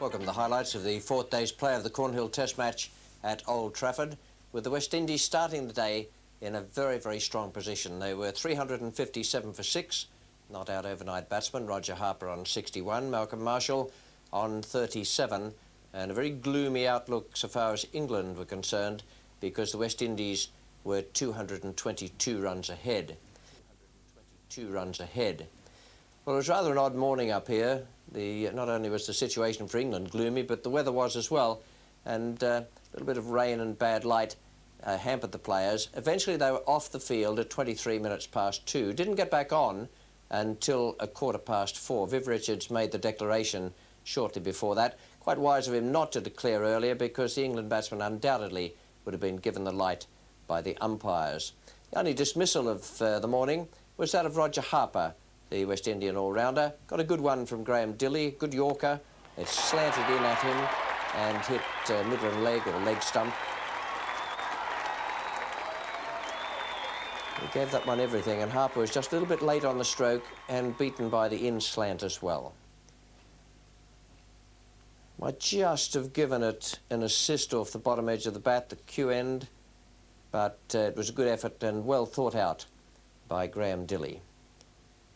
Welcome to the highlights of the fourth day's play of the Cornhill Test match at Old Trafford, with the West Indies starting the day in a very, very strong position. They were 357 for 6, not out overnight batsman Roger Harper on 61, Malcolm Marshall on 37, and a very gloomy outlook so far as England were concerned, because the West Indies were 222 runs ahead. 2 runs ahead. Well, it was rather an odd morning up here. Not only was the situation for England gloomy, but the weather was as well, and a little bit of rain and bad light hampered the players. Eventually they were off the field at 23 minutes past 2. Didn't get back on until a 4:15. Viv Richards made the declaration shortly before that. Quite wise of him not to declare earlier, because the England batsman undoubtedly would have been given the light by the umpires. The only dismissal of the morning was that of Roger Harper, the West Indian all-rounder. Got a good one from Graham Dilley, good Yorker. It slanted in at him and hit Midland leg or leg stump. He gave that one everything, and Harper was just a little bit late on the stroke and beaten by the in slant as well. Might just have given it an assist off the bottom edge of the bat, the Q end, but it was a good effort and well thought out by Graham Dilley.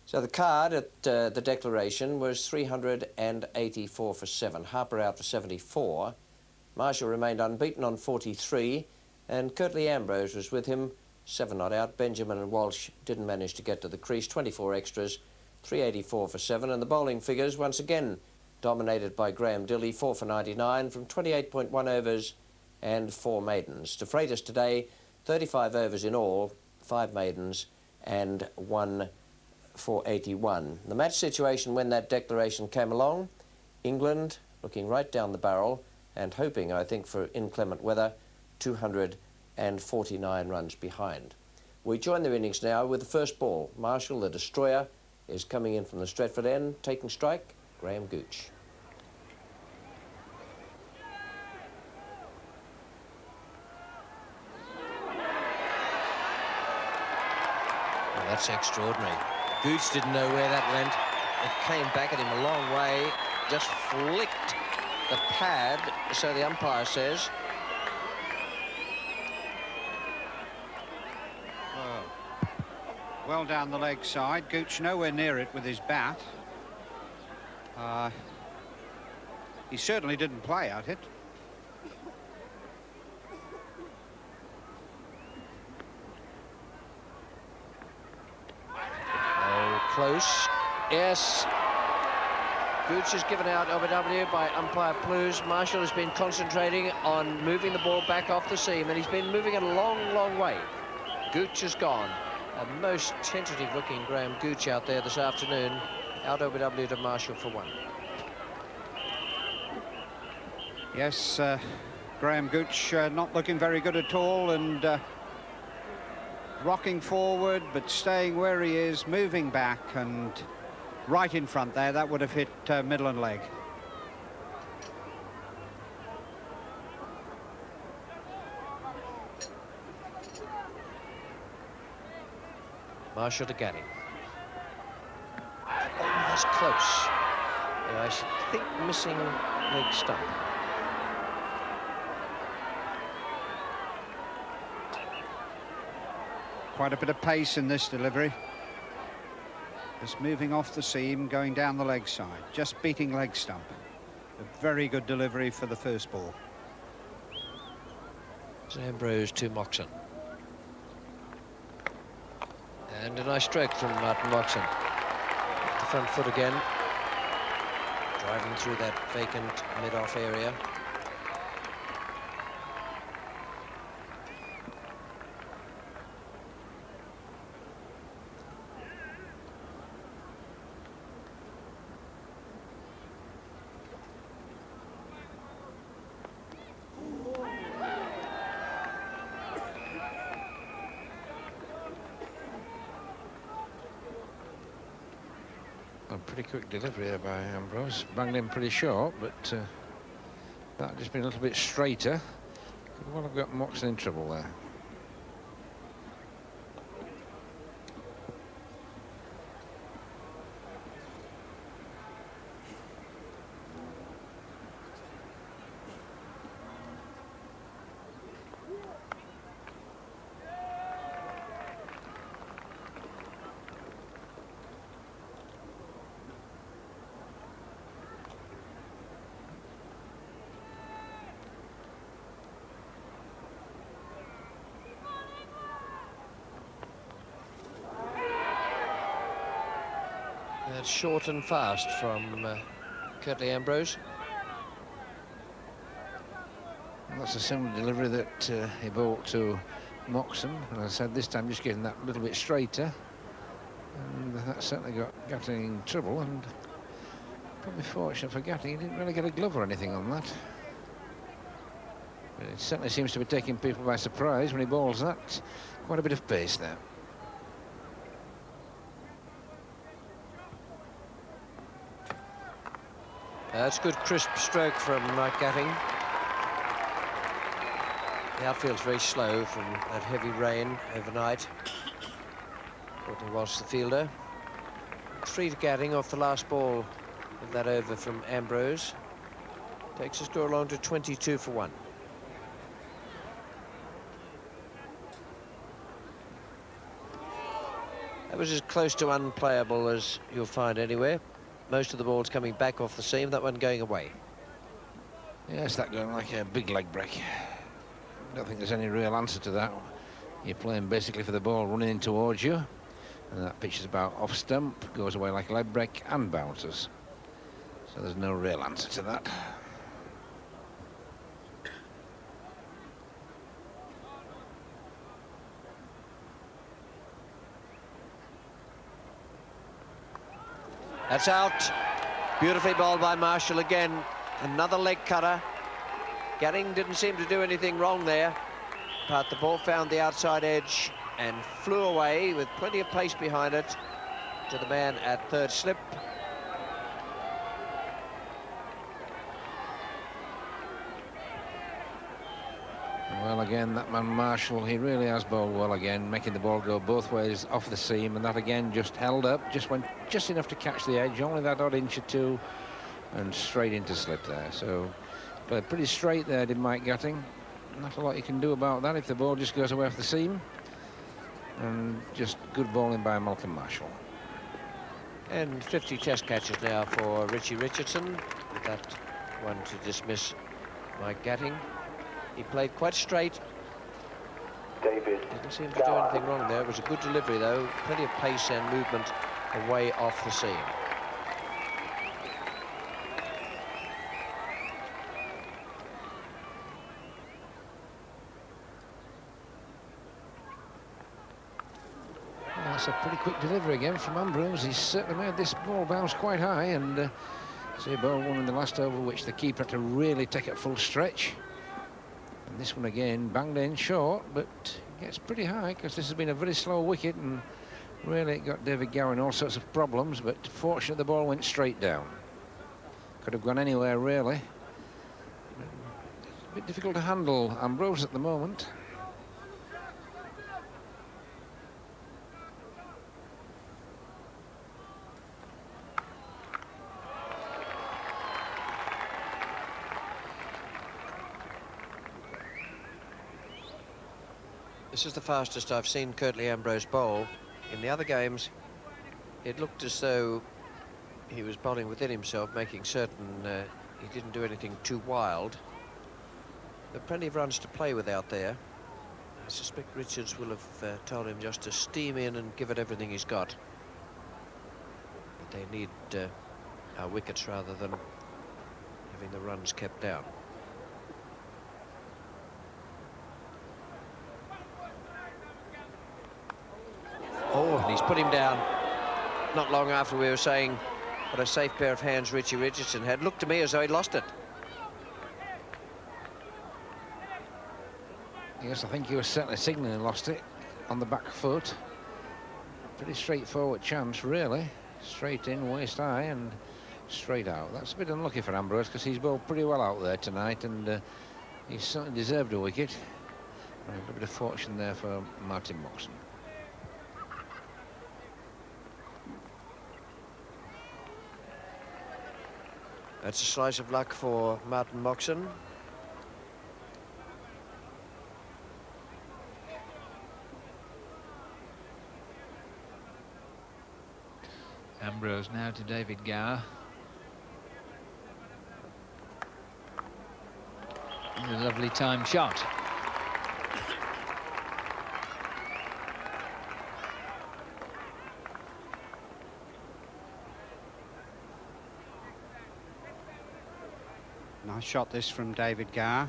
So the card at the declaration was 384 for 7. Harper out for 74. Marshall remained unbeaten on 43, and Curtly Ambrose was with him, 7 not out. Benjamin and Walsh didn't manage to get to the crease, 24 extras, 384 for 7, and the bowling figures once again dominated by Graham Dilley, 4 for 99 from 28.1 overs and 4 maidens. To Freitas today, 35 overs in all, 5 maidens and 1 for 81. The match situation when that declaration came along, England looking right down the barrel and hoping, I think, for inclement weather, 249 runs behind. We join their innings now with the first ball. Marshall, the destroyer, is coming in from the Stretford end, taking strike, Graham Gooch. Well, that's extraordinary. Gooch didn't know where that went. It came back at him a long way, just flicked the pad, so the umpire says. Well down the leg side. Gooch nowhere near it with his bat. He certainly didn't play at it. Close. Yes. Gooch is given out OBW by umpire Plews. Marshall has been concentrating on moving the ball back off the seam, and he's been moving it a long, long way. Gooch is gone. A most tentative-looking Graham Gooch out there this afternoon. Out OBW to Marshall for 1. Yes, Graham Gooch not looking very good at all, and rocking forward, but staying where he is, moving back, and right in front there, that would have hit middle and leg. Marshall to Gaddy. Oh, that's close. Yeah, I think missing leg stump. Quite a bit of pace in this delivery. Just moving off the seam, going down the leg side, just beating leg stump. A very good delivery for the first ball. Ambrose to Moxon. And a nice stroke from Martin Moxon. The front foot again. Driving through that vacant mid-off area. A pretty quick delivery there by Ambrose. Banged in pretty short, but that just been a little bit straighter. Could well have got Moxon in trouble there. short and fast from Curtly Ambrose. And that's a similar delivery that he bowled to Moxon. And as I said, this time just getting that little bit straighter. And that certainly got Gatting in trouble, and probably fortunate for Gatting, he didn't really get a glove or anything on that. But it certainly seems to be taking people by surprise when he bowls that. Quite a bit of pace there. That's good crisp stroke from Gatting. The outfield's very slow from that heavy rain overnight. Courtney was the fielder. 3 to Gatting off the last ball of that over from Ambrose. Takes the score along to 22 for 1. That was as close to unplayable as you'll find anywhere. Most of the balls coming back off the seam, that one going away. Yes, that going like a big leg break. I don't think there's any real answer to that. You're playing basically for the ball running in towards you, and that pitch is about off stump, goes away like a leg break and bounces. So there's no real answer to that. That's out. Beautifully bowled by Marshall again. Another leg cutter. Gatting didn't seem to do anything wrong there, but the ball found the outside edge and flew away with plenty of pace behind it to the man at third slip. Well, again, that man Marshall, he really has bowled well again, making the ball go both ways off the seam, and that again just held up, just went just enough to catch the edge, only that odd inch or two, and straight into slip there. So played pretty straight there, did Mike Gatting. Not a lot you can do about that if the ball just goes away off the seam. And just good bowling by Malcolm Marshall. And 50 test catches now for Richie Richardson, with that one to dismiss Mike Gatting. He played quite straight. David. Didn't seem to do anything wrong there. It was a good delivery, though. Plenty of pace and movement away off the seam. Well, that's a pretty quick delivery again from Ambrose. He's certainly made this ball bounce quite high, and see, ball one in the last over, which the keeper had to really take at full stretch. And this one again banged in short, but gets pretty high because this has been a very slow wicket, and really it got David Gower in all sorts of problems, but fortunately the ball went straight down. Could have gone anywhere, really. It's a bit difficult to handle Ambrose at the moment. This is the fastest I've seen Curtly Ambrose bowl. In the other games, it looked as though he was bowling within himself, making certain he didn't do anything too wild. There are plenty of runs to play with out there. I suspect Richards will have told him just to steam in and give it everything he's got. But they need our wickets rather than having the runs kept down. Oh, and he's put him down. Not long after we were saying what a safe pair of hands Richie Richardson had. Looked to me as though he'd lost it. Yes, I think he was certainly signalling lost it on the back foot. Pretty straightforward chance, really. Straight in, waist high, and straight out. That's a bit unlucky for Ambrose because he's bowled pretty well out there tonight, and he certainly deserved a wicket. And a little bit of fortune there for Martin Moxon. That's a slice of luck for Martin Moxon. Ambrose now to David Gower. And a lovely timed shot. Nice shot this from David Gower.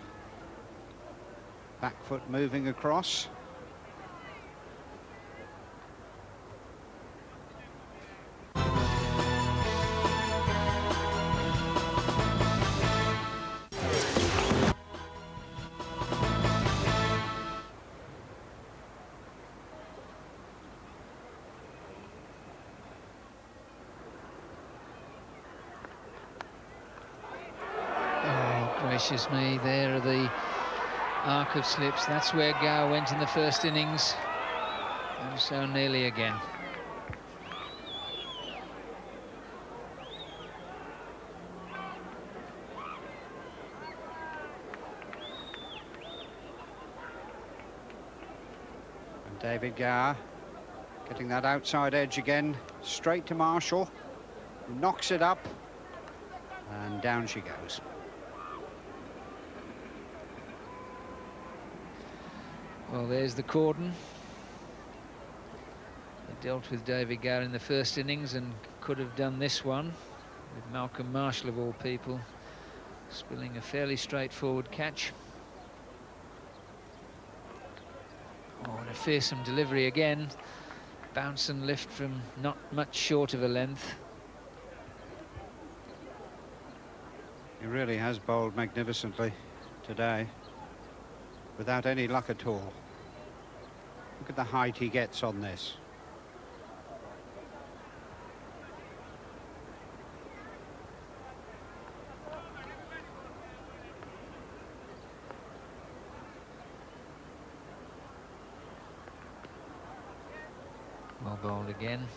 Back foot moving across. Gracious me, there are the arc of slips. That's where Gower went in the first innings, and so nearly again. And David Gower getting that outside edge again, straight to Marshall, knocks it up, and down she goes. Well, there's the cordon. They dealt with David Gower in the first innings and could have done this one, with Malcolm Marshall, of all people, spilling a fairly straightforward catch. Oh, and a fearsome delivery again. Bounce and lift from not much short of a length. He really has bowled magnificently today, without any luck at all. Look at the height he gets on this. Well bowled again.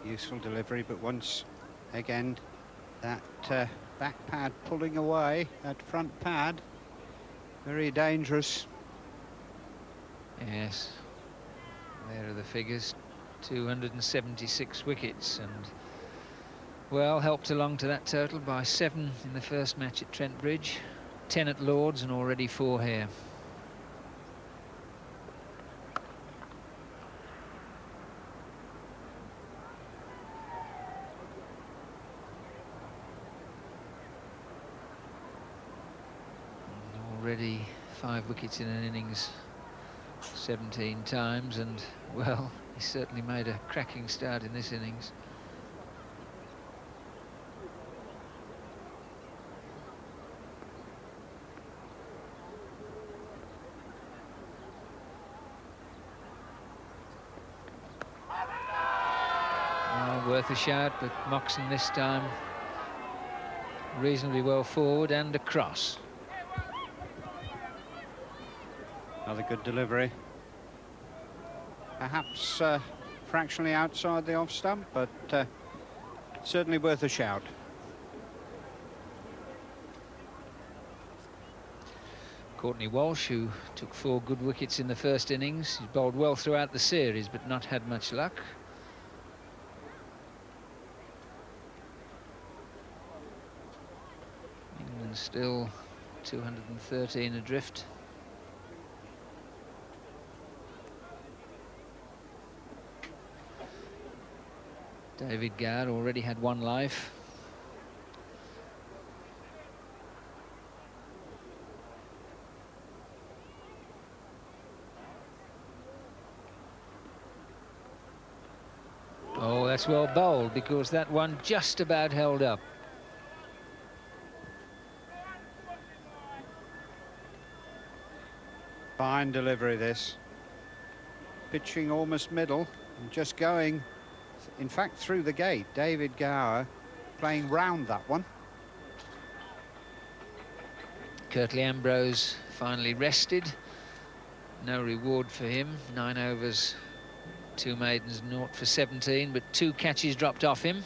Useful delivery, but once again that back pad pulling away, that front pad, very dangerous. Yes, there are the figures. 276 wickets, and well, helped along to that total by 7 in the first match at Trent Bridge, 10 at Lord's, and already 4 here. Already 5 wickets in an innings 17 times, and well, he certainly made a cracking start in this innings. Oh, worth a shout, but Moxon this time reasonably well forward and across. Another good delivery. Perhaps fractionally outside the off stump, but certainly worth a shout. Courtney Walsh, who took 4 good wickets in the first innings. He's bowled well throughout the series, but not had much luck. England still 213 adrift. David Gower already had 1 life. Oh, that's well bowled, because that one just about held up. Fine delivery this. Pitching almost middle and just going, in fact, through the gate. David Gower playing round that one. Curtly Ambrose finally rested. No reward for him. 9 overs, 2 maidens, 0 for 17, but 2 catches dropped off him.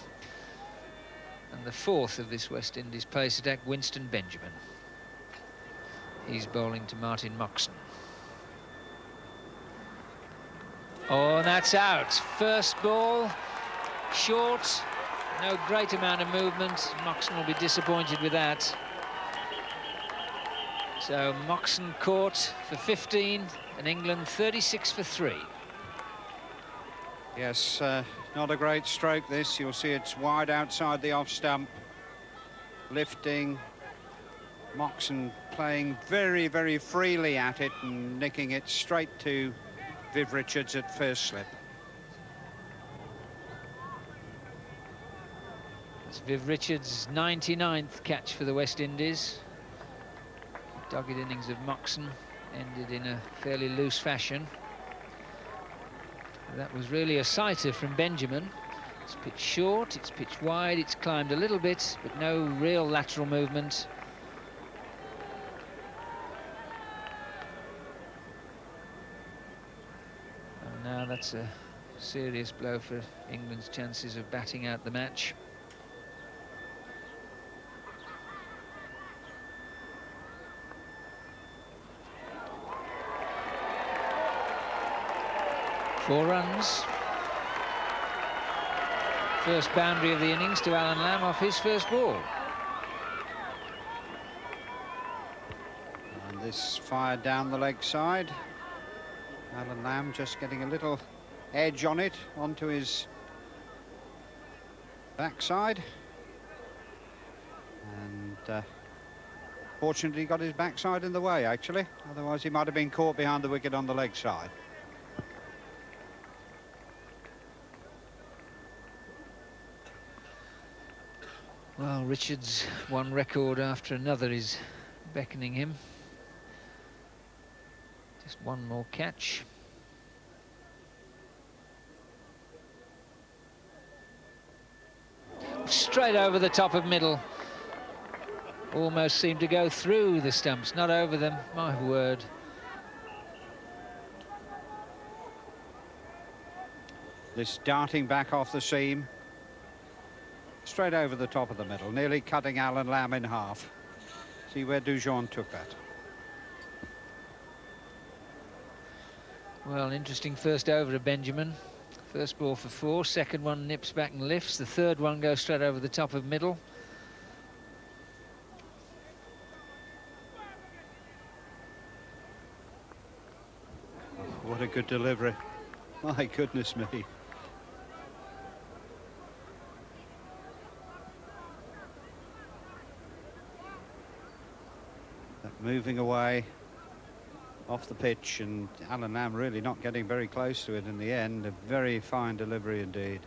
And the 4th of this West Indies pace attack, Winston Benjamin. He's bowling to Martin Moxon. Oh, and that's out. First ball, short, no great amount of movement. Moxon will be disappointed with that. So Moxon caught for 15 and England 36 for 3. Yes, not a great stroke this. You'll see it's wide outside the off stump. Lifting. Moxon playing very, very freely at it and nicking it straight to Viv Richards at first slip. It's Viv Richards' 99th catch for the West Indies. The dogged innings of Moxon ended in a fairly loose fashion. That was really a sighter from Benjamin. It's pitched short, it's pitched wide, it's climbed a little bit, but no real lateral movement. And now that's a serious blow for England's chances of batting out the match. Four runs. First boundary of the innings to Alan Lamb off his first ball. And this fired down the leg side. Alan Lamb just getting a little edge on it onto his backside. And fortunately got his backside in the way, actually. Otherwise he might have been caught behind the wicket on the leg side. Well, Richards, one record after another is beckoning him. Just one more catch. Straight over the top of middle. Almost seemed to go through the stumps, not over them, my word. This darting back off the seam. Straight over the top of the middle, nearly cutting Alan Lamb in half. See where Dujon took that. Well, interesting first over of Benjamin. First ball for four, second one nips back and lifts, the third one goes straight over the top of middle. Oh, what a good delivery. My goodness me. Moving away off the pitch, and Alan Lamb really not getting very close to it in the end. A very fine delivery indeed.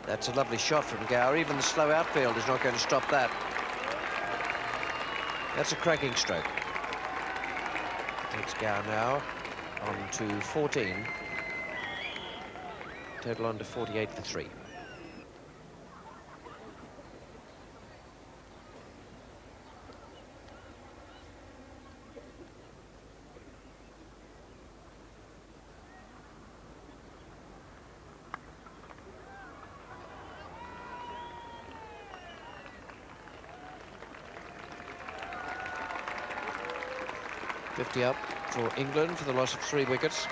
That's a lovely shot from Gower. Even the slow outfield is not going to stop that. That's a cracking stroke. Takes Gower now on to 14. Total on to 48 for 3. $50 up for England for the loss of 3 wickets.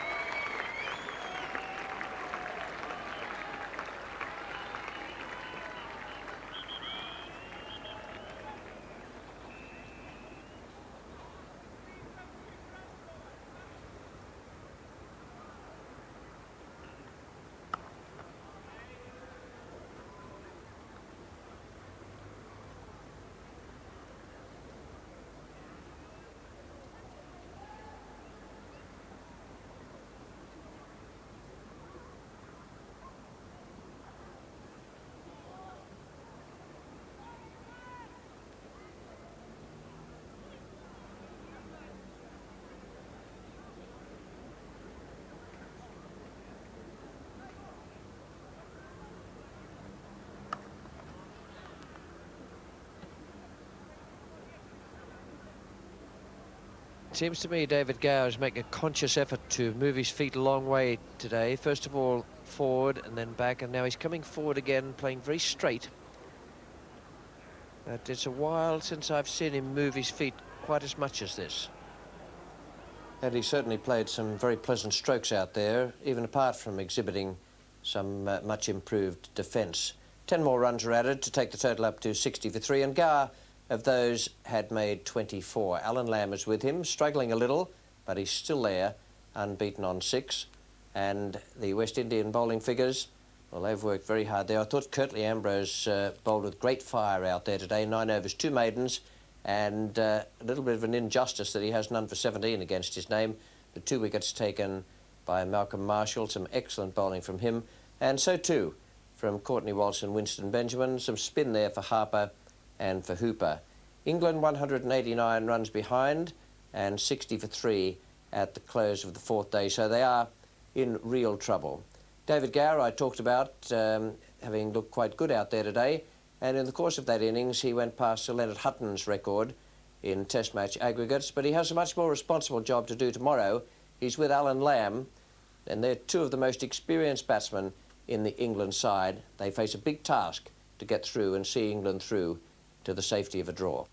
It seems to me David Gower is making a conscious effort to move his feet a long way today. First of all forward and then back, and now he's coming forward again, playing very straight. But it's a while since I've seen him move his feet quite as much as this. And he certainly played some very pleasant strokes out there, even apart from exhibiting some much improved defence. 10 more runs are added to take the total up to 60 for 3, and Gower of those had made 24. Alan Lamb is with him, struggling a little, but he's still there, unbeaten on 6. And the West Indian bowling figures, well, they've worked very hard there. I thought Curtly Ambrose bowled with great fire out there today. 9 overs, 2 maidens, and a little bit of an injustice that he has none for 17 against his name. The 2 wickets taken by Malcolm Marshall, some excellent bowling from him, and so too from Courtney Walsh and Winston Benjamin. Some spin there for Harper and for Hooper. England 189 runs behind and 60 for 3 at the close of the 4th day, so they are in real trouble. David Gower I talked about having looked quite good out there today, and in the course of that innings he went past Sir Leonard Hutton's record in Test match aggregates, but he has a much more responsible job to do tomorrow. He's with Alan Lamb, and they're 2 of the most experienced batsmen in the England side. They face a big task to get through and see England through to the safety of a draw.